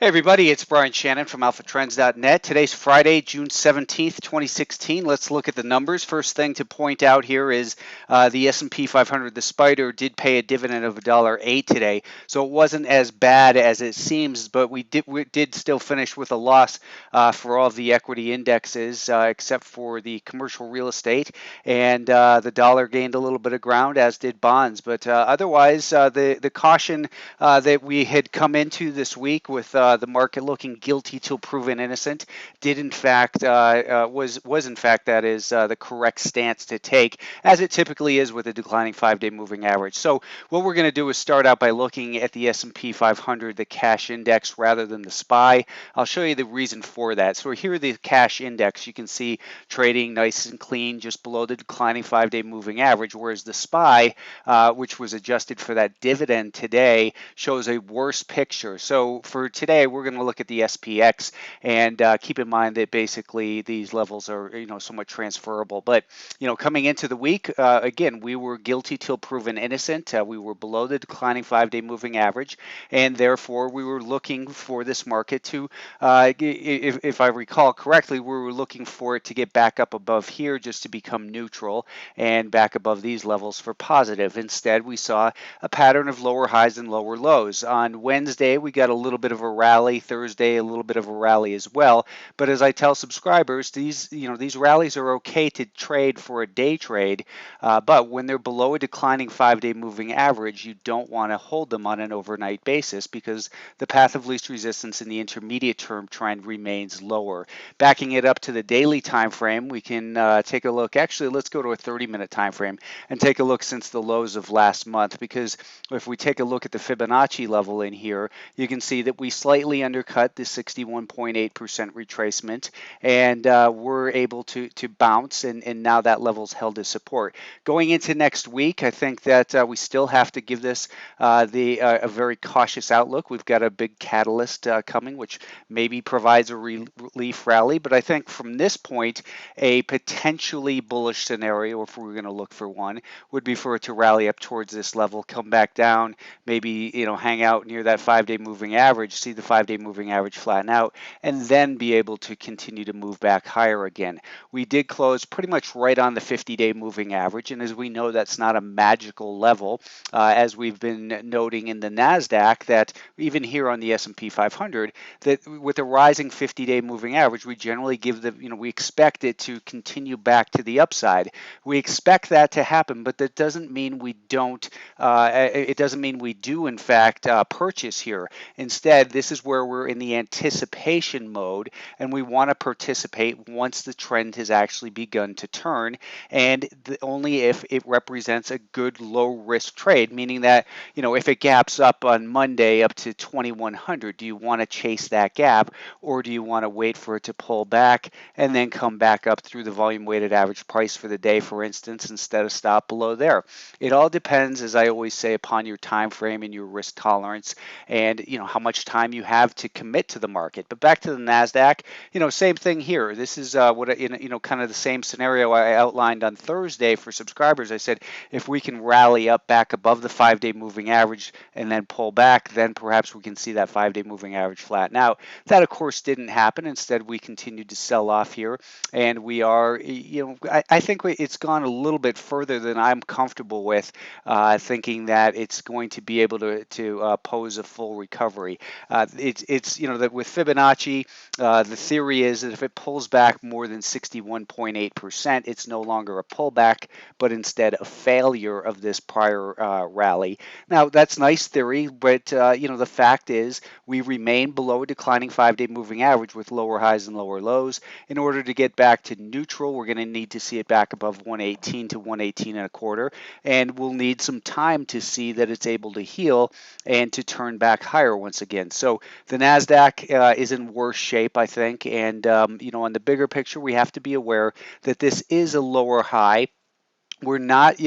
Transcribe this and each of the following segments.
Hey everybody, it's Brian Shannon from AlphaTrends.net. Today's Friday, June 17th, 2016. Let's look at the numbers. First thing to point out here is the S&P 500, the Spider, did pay a dividend of $1.08 today, so it wasn't as bad as it seems, but we did still finish with a loss for all of the equity indexes except for the commercial real estate, and the dollar gained a little bit of ground, as did bonds. But otherwise, the caution that we had come into this week with the market looking guilty till proven innocent did in fact was in fact that is the correct stance to take, as it typically is with a declining 5-day moving average. So what we're going to do is start out by looking at the S&P 500, the cash index, rather than the SPY. I'll show you the reason for that. So here, the cash index, you can see trading nice and clean just below the declining 5-day moving average, whereas the SPY, which was adjusted for that dividend today, shows a worse picture. So for today, we're going to look at the SPX, and keep in mind that basically these levels are somewhat transferable. But coming into the week, again, we were guilty till proven innocent. We were below the declining 5-day moving average, and therefore we were looking for this market to, if I recall correctly, we were looking for it to get back up above here just to become neutral, and back above these levels for positive. Instead, we saw a pattern of lower highs and lower lows. On Wednesday, we got a little bit of a rally. Thursday, a little bit of a rally as well. But as I tell subscribers, these rallies are okay to trade for a day trade, but when they're below a declining 5-day moving average, you don't want to hold them on an overnight basis, because the path of least resistance in the intermediate term trend remains lower. Backing it up to the daily time frame, we can take a look. Actually, let's go to a 30-minute time frame and take a look since the lows of last month, because if we take a look at the Fibonacci level in here, you can see that we slightly undercut the 61.8% retracement, and we're able to bounce, and now that level's held as support. Going into next week, I think that we still have to give this a very cautious outlook. We've got a big catalyst coming, which maybe provides a relief rally, but I think from this point, a potentially bullish scenario, if we were going to look for one, would be for it to rally up towards this level, come back down, maybe hang out near that 5-day moving average, see the 5-day moving average flatten out, and then be able to continue to move back higher again. We did close pretty much right on the 50-day moving average, and as we know, that's not a magical level, as we've been noting in the Nasdaq, that even here on the S&P 500, that with a rising 50-day moving average, we generally give we expect it to continue back to the upside. We expect that to happen, but that doesn't mean we don't. It doesn't mean we do, in fact, purchase here. Instead, this is where we're in the anticipation mode, and we want to participate once the trend has actually begun to turn, and only if it represents a good low-risk trade, meaning that if it gaps up on Monday up to 2100, do you want to chase that gap, or do you want to wait for it to pull back and then come back up through the volume-weighted average price for the day, for instance, instead of stop below there? It all depends, as I always say, upon your time frame and your risk tolerance, and how much time you have to commit to the market. But back to the Nasdaq, same thing here. This is kind of the same scenario I outlined on Thursday for subscribers. I said if we can rally up back above the 5-day moving average and then pull back, then perhaps we can see that 5-day moving average flatten out. That, of course, didn't happen. Instead, we continued to sell off here, and we are, I think it's gone a little bit further than I'm comfortable with, thinking that it's going to be able to pose a full recovery. It's that with Fibonacci, the theory is that if it pulls back more than 61.8%, it's no longer a pullback, but instead a failure of this prior rally. Now, that's nice theory, but the fact is we remain below a declining 5-day moving average with lower highs and lower lows. In order to get back to neutral, we're going to need to see it back above 118 to 118 and a quarter, and we'll need some time to see that it's able to heal and to turn back higher once again. So the Nasdaq is in worse shape, I think, and on the bigger picture, we have to be aware that this is a lower high we're not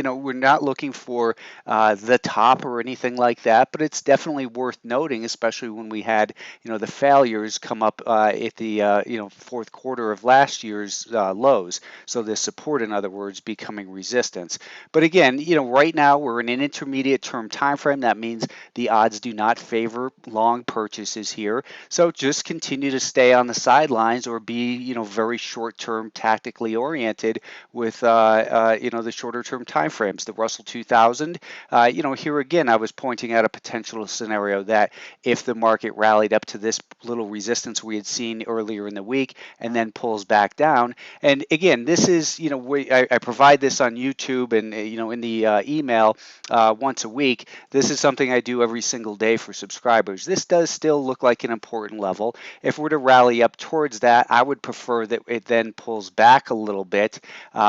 looking for the top or anything like that, but it's definitely worth noting, especially when we had, the failures come up at the, fourth quarter of last year's lows. So the support, in other words, becoming resistance. But again, right now we're in an intermediate term time frame. That means the odds do not favor long purchases here. So just continue to stay on the sidelines or be, very short term tactically oriented with the shorter term time frames. The Russell 2000, here again, I was pointing out a potential scenario that if the market rallied up to this little resistance we had seen earlier in the week and then pulls back down. And again, this is, I provide this on YouTube and, in the email once a week. This is something I do every single day for subscribers. This does still look like an important level. If we're to rally up towards that, I would prefer that it then pulls back a little bit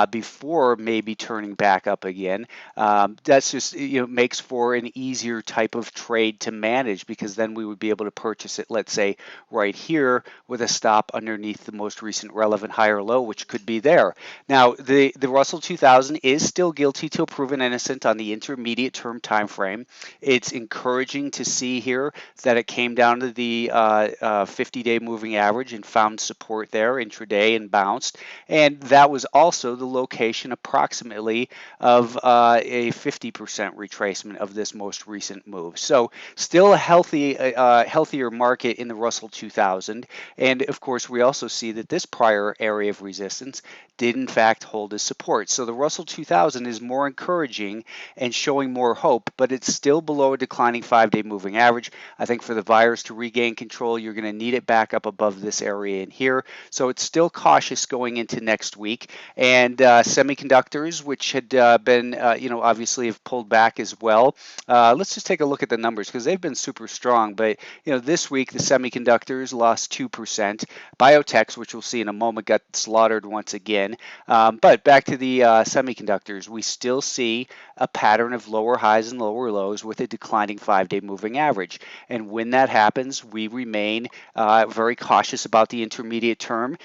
before maybe turning back up again. That's just, makes for an easier type of trade to manage, because then we would be able to purchase it, let's say, right here with a stop underneath the most recent relevant higher low, which could be there. Now, the Russell 2000 is still guilty till proven innocent on the intermediate term time frame. It's encouraging to see here that it came down to the 50-day moving average and found support there intraday and bounced. And that was also the location approximately of a 50% retracement of this most recent move. So still a healthier market in the Russell 2000. And of course, we also see that this prior area of resistance did in fact hold as support. So the Russell 2000 is more encouraging and showing more hope, but it's still below a declining 5-day moving average. I think for the buyers to regain control, you're going to need it back up above this area in here. So it's still cautious going into next week. And semiconductors, which had been, obviously have pulled back as well. Let's just take a look at the numbers because they've been super strong. But, this week the semiconductors lost 2%. Biotechs, which we'll see in a moment, got slaughtered once again. But back to the semiconductors, we still see a pattern of lower highs and lower lows with a declining 5-day moving average. And when that happens, we remain very cautious about the intermediate term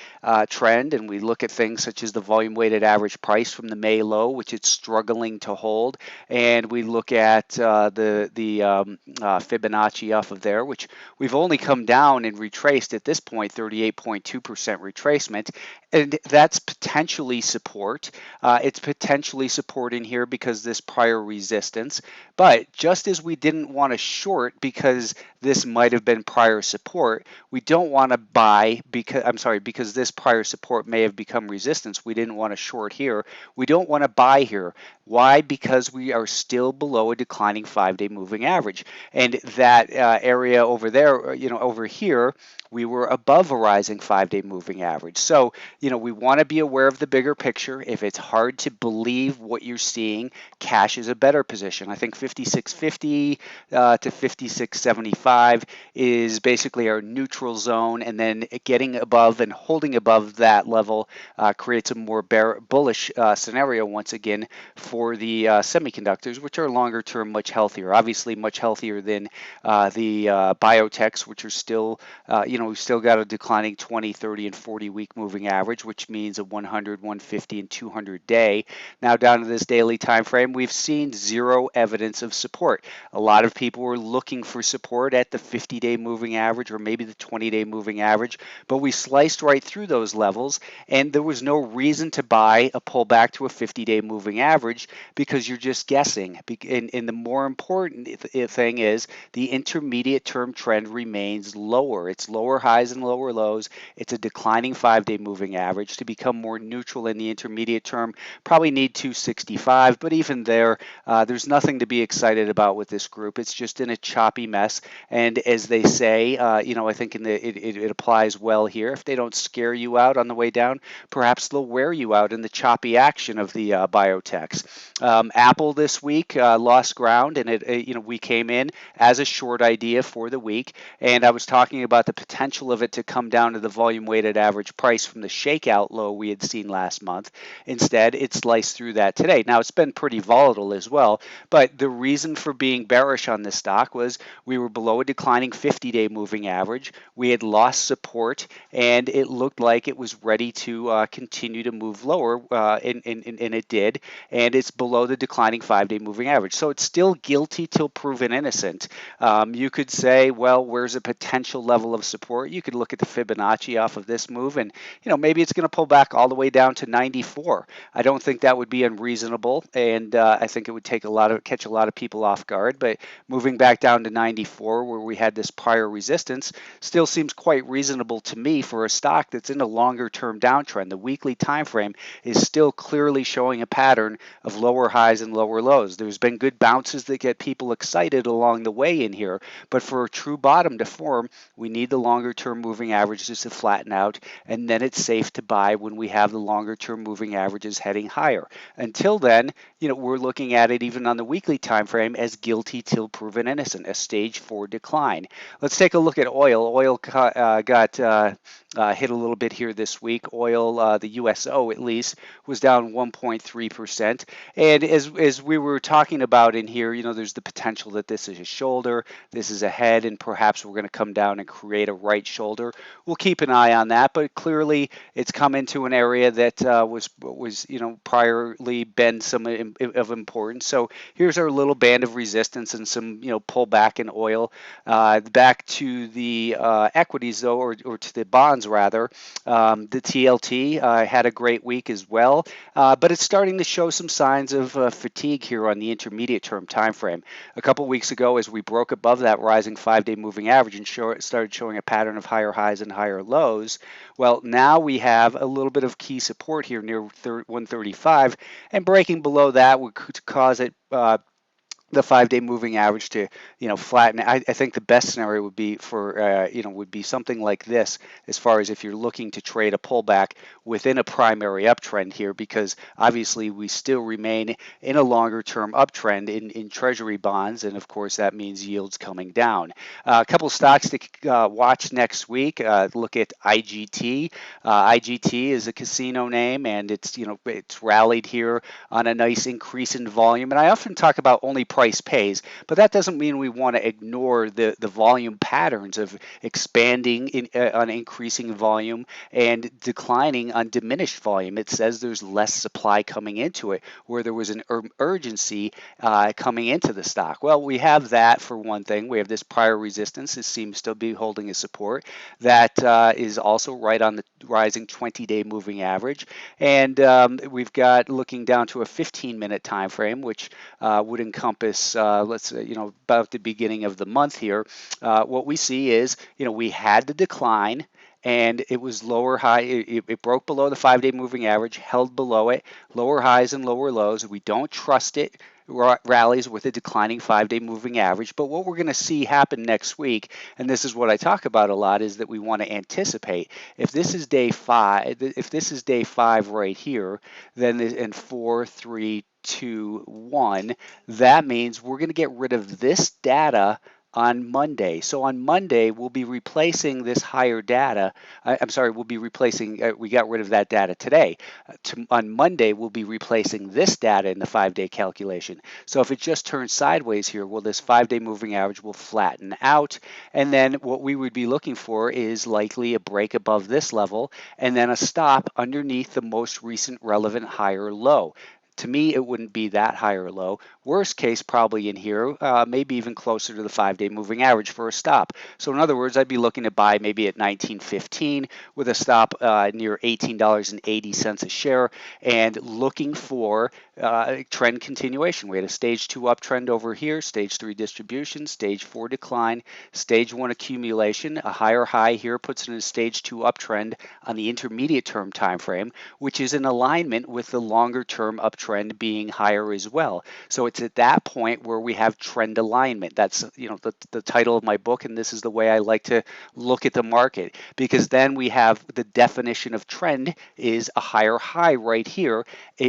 trend, and we look at things such as the volume weighted average price from the May low, which it's struggling to hold, and we look at the Fibonacci off of there, which we've only come down and retraced at this point 38.2% retracement, and that's potentially support. It's potentially support in here because this prior resistance, but just as we didn't want to short because this might have been prior support, we don't want to buy because this prior support may have become resistance. We didn't want to short here. We don't want to buy here. Why? Because we are still below a declining 5-day moving average. And that area over there, over here, we were above a rising 5-day moving average. So, we want to be aware of the bigger picture. If it's hard to believe what you're seeing, cash is a better position. I think 56.50 to 56.75 is basically our neutral zone, and then getting above and holding above that level creates a more bullish scenario once again for the semiconductors, which are longer term much healthier. Obviously, much healthier than the biotechs, which are still, we've still got a declining 20, 30, and 40 week moving average, which means a 100, 150, and 200 day. Now down to this daily time frame, we've seen zero evidence of support. A lot of people were looking for support at the 50-day moving average or maybe the 20-day moving average, but we sliced right through those levels, and there was no reason to buy a pullback to a 50-day moving average because you're just guessing. And the more important thing is the intermediate term trend remains lower. It's lower highs and lower lows. It's a declining 5-day moving average. To become more neutral in the intermediate term, probably need 265, but even there, there's nothing to be excited about with this group. It's just in a choppy mess, and as they say, I think it applies well here. If they don't scare you out on the way down, perhaps they'll wear you out in the choppy action of the biotechs. Apple this week lost ground, and we came in as a short idea for the week, and I was talking about the potential of it to come down to the volume weighted average price from the shakeout low we had seen last month. Instead, it sliced through that today. Now, it's been pretty volatile as well, but the reason for being bearish on this stock was we were below a declining 50-day moving average. We had lost support, and it looked like it was ready to continue to move lower, and it did. And it's below the declining 5-day moving average. So it's still guilty till proven innocent. You could say, well, where's a potential level of support? You could look at the Fibonacci off of this move, and maybe it's going to pull back all the way down to 94. I don't think that would be unreasonable, and I think it would catch a lot of people off guard. But moving back down to 94, where we had this prior resistance, still seems quite reasonable to me for a stock that's in a longer-term downtrend. The weekly time frame is still clearly showing a pattern of lower highs and lower lows. There's been good bounces that get people excited along the way in here, but for a true bottom to form, we need the longer-term moving averages to flatten out, and then it's safe to buy when we have the longer-term moving averages heading higher. Until then, we're looking at it even on the weekly time frame as guilty till proven innocent, a stage 4 decline. Let's take a look at oil. Oil got hit a little bit here this week. Oil, the USO at least, was down 1.3%. And as we were talking about in here, there's the potential that this is a shoulder, this is a head, and perhaps we're going to come down and create a right shoulder. We'll keep an eye on that, but clearly it's come into an area that was priorly been some of importance. So here's our little band of resistance and some pullback in oil. Back to the equities though, or to the bonds rather. The TLT had a great week as well, but it's starting to show some signs of fatigue here on the intermediate term time frame. A couple weeks ago, as we broke above that rising 5-day moving average and started showing a pattern of higher highs and higher lows, well, now we have a little bit of key support here near 135, and breaking below that would cause it the 5-day moving average to flatten. I think the best scenario would be for would be something like this, as far as if you're looking to trade a pullback within a primary uptrend here, because obviously we still remain in a longer term uptrend in treasury bonds, and of course that means yields coming down. A couple stocks to watch next week. Look at IGT. IGT is a casino name, and it's rallied here on a nice increase in volume, and I often talk about only price pays, but that doesn't mean we want to ignore the volume patterns of expanding on increasing volume and declining on diminished volume. It says there's less supply coming into it, where there was an urgency coming into the stock. Well, we have that for one thing. We have this prior resistance. It seems to be holding a support that is also right on the rising 20-day moving average, and we've got looking down to a 15-minute time frame, which would encompass let's say about the beginning of the month here. What we see is we had the decline, and it was lower high. It broke below the 5-day moving average, held below it, lower highs and lower lows. We don't trust it rallies with a declining 5-day moving average. But what we're going to see happen next week, and this is what I talk about a lot, is that we want to anticipate. If this is day 5 right here, then in 4, 3, 2, 1, that means we're going to get rid of this data on Monday. So on Monday, we'll be replacing this higher data. We'll be replacing, we got rid of that data today. On Monday, we'll be replacing this data in the 5-day calculation. So if it just turns sideways here, well, this 5-day moving average will flatten out. And then what we would be looking for is likely a break above this level, and then a stop underneath the most recent relevant higher low. To me, it wouldn't be that high or low. Worst case, probably in here, maybe even closer to the 5-day moving average for a stop. So in other words, I'd be looking to buy maybe at $19.15 with a stop near $18.80 a share, and looking for trend continuation. We had a stage 2 uptrend over here, stage 3 distribution, stage 4 decline, stage 1 accumulation. A higher high here puts it in a stage 2 uptrend on the intermediate term time frame, which is in alignment with the longer term uptrend being higher as well. So it's at that point where we have trend alignment. That's the title of my book, and this is the way I like to look at the market, because then we have the definition of trend is a higher high right here.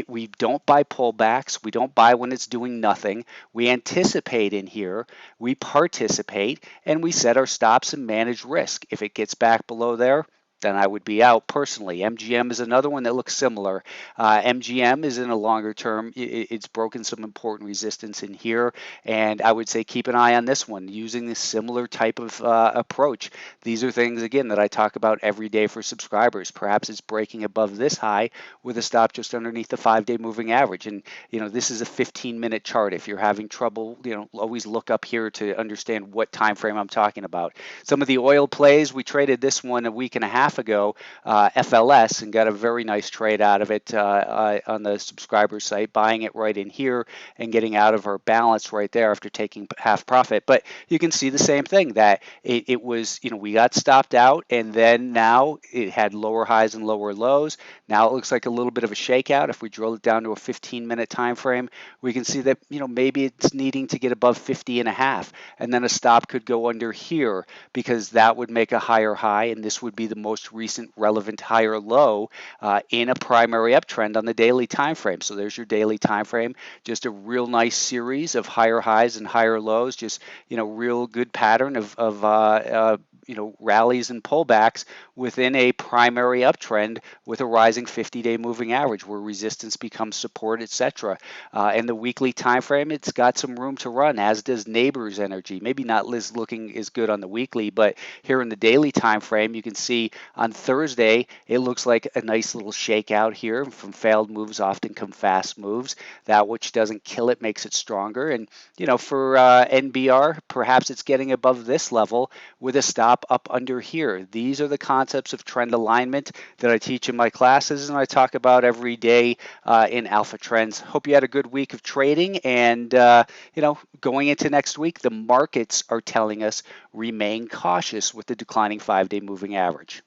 We don't buy pullbacks. We don't buy when it's doing nothing. We anticipate in here. We participate, and we set our stops and manage risk. If it gets back below there, then I would be out personally. MGM is another one that looks similar. MGM is in a longer term. It's broken some important resistance in here, and I would say keep an eye on this one using this similar type of approach. These are things, again, that I talk about every day for subscribers. Perhaps it's breaking above this high with a stop just underneath the 5-day moving average. And, this is a 15-minute chart. If you're having trouble, always look up here to understand what time frame I'm talking about. Some of the oil plays, we traded this one a week and a half ago, FLS, and got a very nice trade out of it on the subscriber site, buying it right in here and getting out of our balance right there after taking half profit. But you can see the same thing, that it was, we got stopped out, and then now it had lower highs and lower lows. Now it looks like a little bit of a shakeout. If we drill it down to a 15-minute time frame, we can see that, maybe it's needing to get above 50 and a half, and then a stop could go under here, because that would make a higher high, and this would be the most recent relevant higher low in a primary uptrend on the daily time frame. So there's your daily time frame. Just a real nice series of higher highs and higher lows. Just real good pattern of rallies and pullbacks within a primary uptrend with a rising 50-day moving average where resistance becomes support, etc. And the weekly time frame, it's got some room to run, as does Neighbors Energy. Maybe not looking as good on the weekly, but here in the daily time frame, you can see on Thursday it looks like a nice little shakeout here. From failed moves often come fast moves. That which doesn't kill it makes it stronger. And for NBR, perhaps it's getting above this level with a stop up under here. These are the concepts of trend alignment that I teach in my classes and I talk about every day in Alpha Trends. Hope you had a good week of trading, and going into next week, the markets are telling us remain cautious with the declining 5-day moving average.